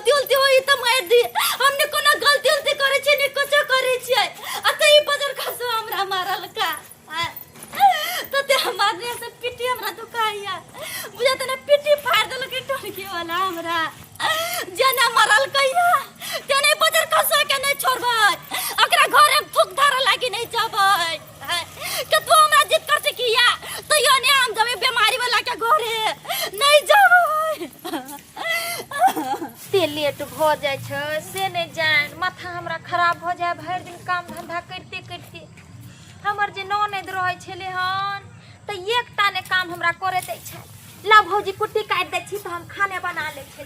गलती उलती होई त मार दी हमने कोनो गलती उलती करे छी ने कुछ करे छी अते ई बजर खसो हमरा मारल का तो ते हमार ने से पिटी हमरा दुखाइया बुझा तने पिटी फाड़ देल के टोलकी वाला हमरा जना मरल कहिया तने बजर खसो के नहीं छोड़बै अकरा घरे फुक धारा लागी नहीं जाबै के तू हमरा जिद कर किया तो यो ने हम जबे बीमारी वाला के घरे नहीं जाबै ते लेट हो जाय छ से नहीं जान माथा हमरा खराब हो जाय भर दिन काम धंधा करते करते हमर जे ननद रहै छले हन त एकटा ने काम हमरा करे दै छै ला भौजी कुट्टी काट दै छी त हम खाने बना ले छी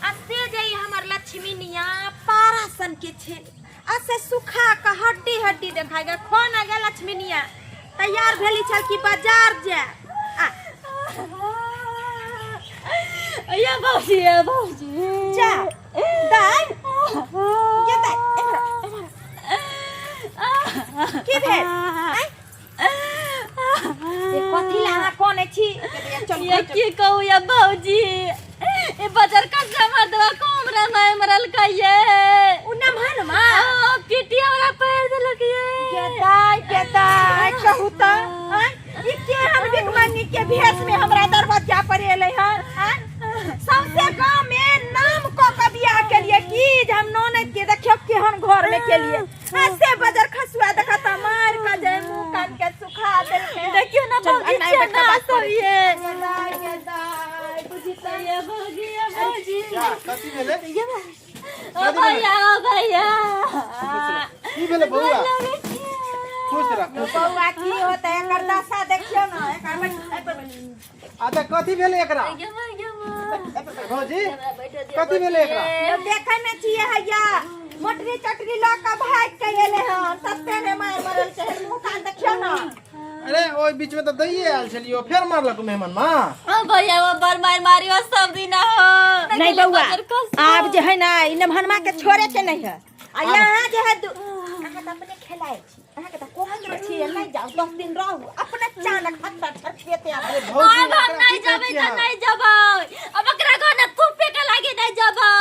आ से जई हमर लक्ष्मी निया पारासन के छे आ से सुखा का हड्डी हड्डी देखाय गे फोन आ गे लक्ष्मी निया तैयार भेली छल कि बाजार जा या भौजी जा दाई के दाई की भेल ये कथी लाना कोन छी ये की कहू या भौजी ए बजर का जमा दवा कोम रे मैं मरल कहिए उन्ना भनमा पिटी हमरा पैर देलक ये के दाई कहू त ई के हम बिकमानी के भेष में हमरा दरवाजा पर एलै हन सबसे गांव में नाम को कबिया के लिए की हम ननद के देखियो केहन घर में के लिए ऐसे बजर खसुआ देखा त मार का जय मुंह कान के सुखा दे देखियो ना भौजी ना सब ये बुझी त ये भौजी क्या कथी भेले ओ भैया की भेले बउआ खुश रह बउआ की होता है एकर दशा देखियो ना एकर अच्छा कथी भेले एकरा भौजी कथी भेले एकरा देखे में छिए हैया मोटरी चटरी ला का भाग के एले हन तत्ते ने मार मरल के मुंह कान देखियो ना अरे ओइ बीच में त दइए आल छलियो फेर मारलक मेहमान मां ओ भैया वो बर मारियो सब दिन हो नहीं बउआ आप जे है ना इन भनमा के छोड़े के नहीं है आ यहां जे है अहाँ त अपने खेलाए छी अहाँ के त कोहन छी नहीं जाओ 10 दिन रहू अपने चानक हत्ता छरखेते अरे अब हम नहीं जाबै त नहीं जाबै अब एकरा घर थुपे के लागे नहीं जाबै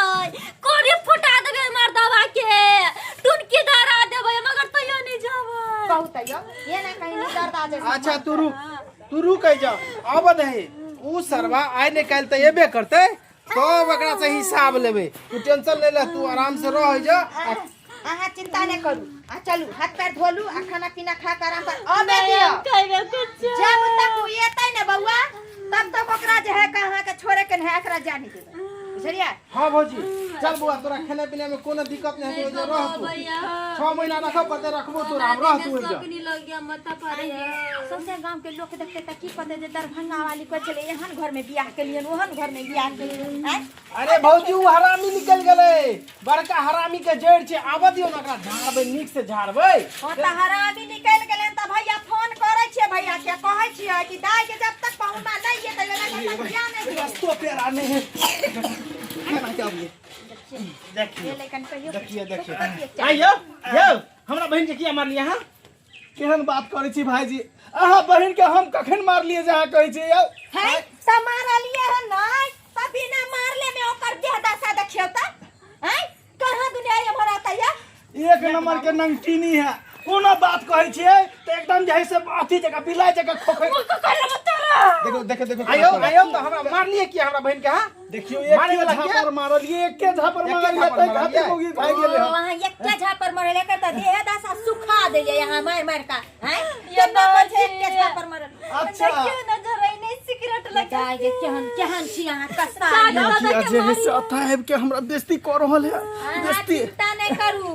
कोरी फुटा देबे मार दवा के टुनकी धरा देबे मगर तइयो नहीं जाबै कहू त ये ना कहीं दर्द आ जाए अच्छा तू रुक जा अब दे ऊ सरवा आइ ने काल त एबे करते तो एकरा से हिसाब लेबे तू टेंशन ले ले तू आराम से रह जा अहाँ चिंता नहीं करू आ चलू हाथ पैर धोलू आ खाना पीना खा कर आराम कर अबे दियो कहबे कुछ जब तक वो येतै ने बउआ तब तक ओकरा जे है कहां के छोड़े के नहीं एकरा जानी देबे बुझलिया हां भौजी चल बुआ तोरा खाने पीने में कोनो दिक्कत नहीं है तो रह तू 6 महीना रखब पते रखबो तू राम रह तू जा लग गया माथा पर सबसे गांव के लोग देखते त की पते जे दरभंगा वाली को चले एहन घर में बियाह के लिए ओहन घर में बियाह के लिए अरे भौजी ऊ हरामी निकल गेले बड़का हरामी के जड़ छे आबा दियो ना एकरा झाड़बे नीक से झाड़बे ओ त हरामी निकल गेलन त भैया फोन करे छे भैया के कहै छियै कि दाई के जब तक पहुंचा नहीं ये त लेना बियाह नहीं दे रस्तो पे आने हैं देखिए आइयो हमरा बहन के किया मार लिया हां केहन बात करै छी भाईजी अहा बहन के हम कखन मार लिए जहा कहै छी यौ है त मारलिए है नहीं तभी ना मारले में ओकर देह दशा देखियो त हैं कहां दुनिया ये भराता या एक नंबर के नंगटीनी है कोनो बात कहै छियै त एकदम जैसे अथी जगह बिलाई जगह खोखै देखो आयो तो हमरा मार लिए कि हमरा बहन के हां देखियो एक के झापर मारलिए एक के झापर मारलिए त खाते होगी भाई गेले वहां एक के झापर मारले कर त देह दशा सुखा देले यहां मार का हैं ये न छे एक के झापर मारल अच्छा क्यों नजर आई नहीं सिगरेट लगा ये केहन छी यहां कस्ता जे से अथाब के हमरा बेइज्जती कर रहल है बेइज्जती चिंता नहीं करू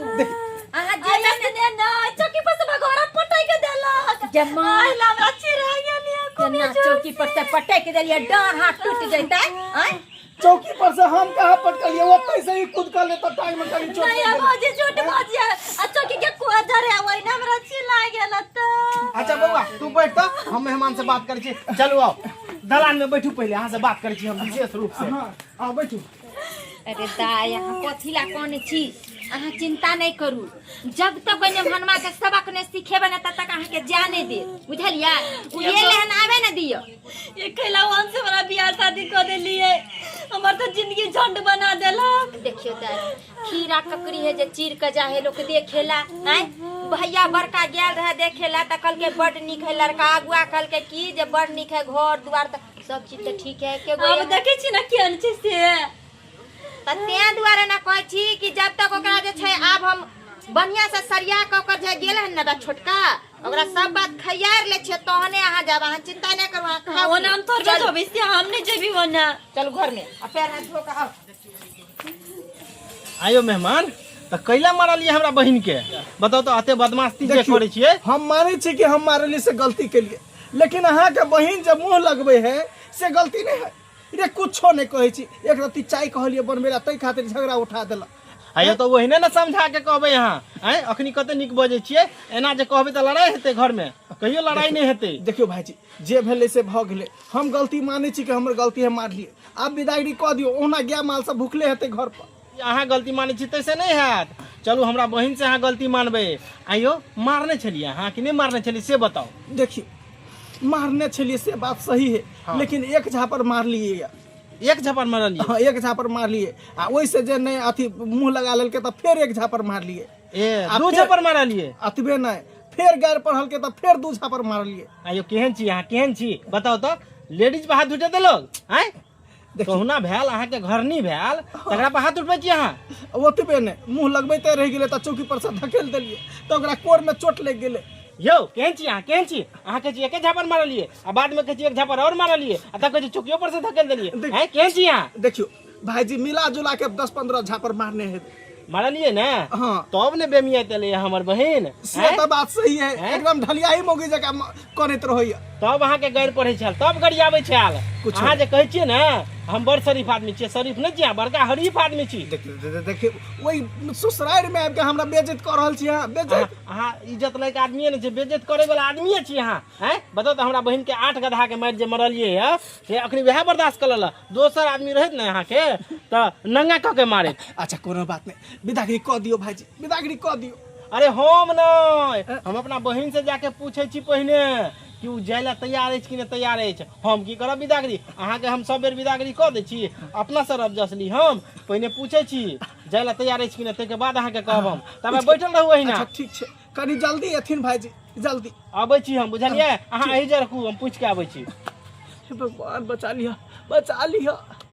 अहाँ जे ने ना चौकी पर से भगोरा पटाई के देला जम्मा हमरा चिरा गेलिए केना चौकी पर से पटाई के देलिए डांर हाथ टूट जैतै हैं चौकी पर से हम कहां पटकलिए वो कैसे ही कूद कर ले तो टाइम में कभी चोट नहीं बाजी झूठ बाजी आ चौकी के कुआदर है वही ना हमरा चिला गेला त अच्छा बउआ तू बैठ तो हम मेहमान से बात करै छी चलो आओ दलान में बैठू पहले यहां से बात करै छी हम विशेष रूप से हां आओ बैठू अरे दाई यहाँ कथिला कौन छी अहाँ चिंता नहीं करू जब तक ने भनमा के सबक ने सिखेबे न तब तक अहाँ के जाने दे बुझलिया उ ये लेहन आवे न दियो ये कैला वन से बड़ा बियाह शादी कर देलिए हमर तो जिंदगी झंड बना देलक देखियो त खीरा ककड़ी है जे चीर के जा है लोग देखेला हैं भैया बड़का गेल रहे देखेला त कल के बड़ निक है लड़का अगुआ कल के की जे बड़ निक है घर द्वार त सब चीज त ठीक है के अब देखे छी ना केहन छै से त ते द्वारा ना कहै छी कि जब तक ओकरा जे छै आब हम बढ़िया से सरिया के ओकर जे गेल है ना छोटका ओकरा सब बात खैयार ले छै तहने अहाँ जाब अहाँ चिंता नहीं करू अहाँ वो नाम तोर जो बेसी हम नहीं जेबी वना चल घर में आ पैर हाथ धो के आओ आयो मेहमान त कैला मारलिए हमरा बहिन के बताओ तो आते बदमाशी जे करे छिए हम माने छी कि हम मारली से गलती के लिए लेकिन अहाँ के बहिन जब मुंह लगबे है से गलती नहीं है रे कुछो नहीं कहै छी एक रत्ती चाय कहलिए बनबेला तै खातिर झगड़ा उठा देला आयो तो वही ना समझा के कहबे यहाँ हैं अखनी कते निक बजे छिए एना जे कहबे त लड़ाई हेते घर में कहियो लड़ाई नहीं हेते देखियो भाईजी जे भेले से भ गेले हम गलती माने छी कि हमर गलती है मार लिए आप विदाई क दियो ओना गया माल सब भूखले हेते घर पर अहाँ गलती माने छी तैसे नहीं हैत चलू हमरा बहिन से अहाँ गलती मानबे आइयो मारने छलिए अहाँ कि नहीं मारने छलिए से बताओ देखिए मारने छलिए से बात सही है हाँ। लेकिन एक झापर मार लिए एक झापर मार लिए हाँ एक झापर मार लिए आ ओइ से जे नहीं अथी मुंह लगा लेलके त फिर एक झापर मार लिए ए दू झापर मार लिए अतबे नहीं फिर गैर पढ़ल के त फिर दू झापर मार लिए आइयो केहन छी अहाँ केहन छी बताओ तो लेडीज पे हाथ उठे दे लोग हैं कहुना भेल अहाँ के घर नहीं भेल तकरा पे हाथ उठबै छी अहाँ ओतबे नहीं मुंह लगबैते रह गेले त चौकी पर से धकेल देलिए त ओकरा कोर में चोट लग गेले यो केहन छी अहाँ केहन छी अहाँ के छी एक झापर मारलिए आ बाद में कहै एक झापर और मारलिए आ तब कहै चौकियो पर से धकेल देलिए हैं केहन छी अहाँ देखियो भाईजी मिला जुला के 10-15 झापर मारने है मारलिए ना हां तब ने बेमिया तले हमर बहिन से त बात सही है एकदम ढलियाही मोगी जका करैत रहइया तब अहाँ के गैर पढ़ै छल तब गरियाबै छल अहाँ जे कहै छिए ना हम बड़ शरीफ आदमी छिए शरीफ नहीं छिए बड़का हरीफ आदमी छी देखिए ओई ससुराल में आब के हमरा बेइज्जत कर रहल छी अहाँ बेइज्जत अहाँ इज्जत लायक आदमी ने जे बेइज्जत करे वाला आदमी छी अहाँ हैं बताओ तो हमरा बहिन के 8 गधा के मार जे मरलिए है से अखनी वह बर्दाश्त कर लेला दोसर आदमी रहत ना अहाँ के त नंगा क के मारे अच्छा कोनो बात नहीं विदागरी क दियो भाईजी विदागरी क दियो अरे हम नहीं हम अपना बहिन से जाके पूछे छी पहिने कि उ जाइला तैयार है कि नहीं तैयार है हम की करब विदागरी अहाँ के हम सब बेर विदागरी क दे छी अपना सरब जसली हम पहिने पूछे छी जाइला तैयार है कि नहीं तके बाद अहाँ के कहब हम तबे बैठल रहू एहिना अच्छा ठीक छै कनी जल्दी एथिन भाईजी जल्दी आबै छी हम बुझलिए अहाँ एहि जे रखू हम पूछ के आबै छी भगवान बचा लिया